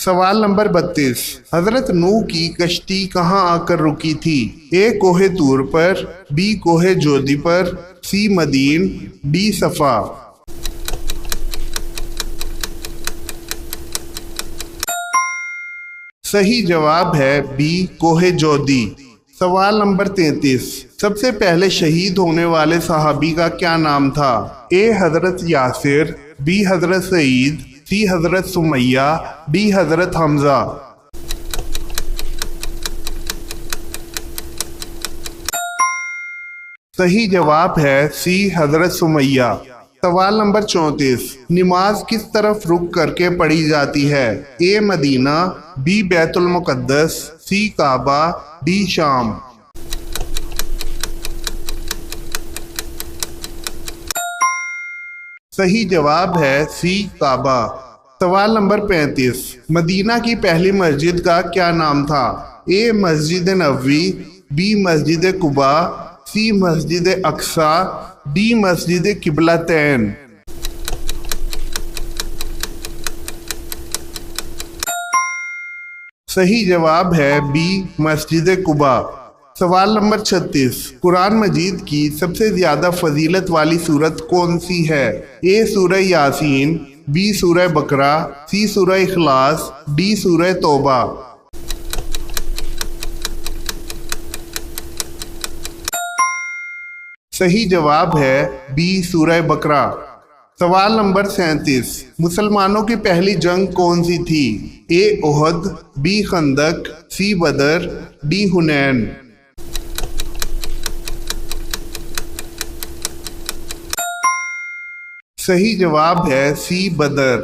سوال نمبر 32، حضرت نوح کی کشتی کہاں آ کر رکی تھی؟ اے کوہ طور پر، بی کوہ جودی پر، سی مدین، ڈی صفا۔ صحیح جواب ہے بی کوہ جودی۔ سوال نمبر 33، سب سے پہلے شہید ہونے والے صحابی کا کیا نام تھا؟ اے حضرت یاسر، بی حضرت سعید، سی حضرت سمیہ، ڈی حضرت حمزہ۔ صحیح جواب ہے سی حضرت سمیہ۔ سوال نمبر 34، نماز کس طرف رخ کر کے پڑھی جاتی ہے؟ اے مدینہ، بی بیت المقدس، سی کعبہ، ڈی شام۔ صحیح جواب ہے سی کعبہ۔ سوال نمبر 35، مدینہ کی پہلی مسجد کا کیا نام تھا؟ اے Masjid Nabawi, be Masjid Quba, C Masjid Aqsa, D مسجد قبلتین۔ صحیح جواب ہے بی مسجد قباء۔ سوال نمبر 36، قرآن مجید کی سب سے زیادہ فضیلت والی سورت کون سی ہے؟ اے سورہ یاسین، بی سورہ بقرہ، سی سورہ اخلاص، ڈی سورہ توبہ۔ صحیح جواب ہے بی سورہ بقرہ۔ سوال نمبر 37، مسلمانوں کی پہلی جنگ کون سی تھی؟ اے احد، بی خندق، سی بدر، ڈی حنین۔ صحیح جواب ہے سی بدر۔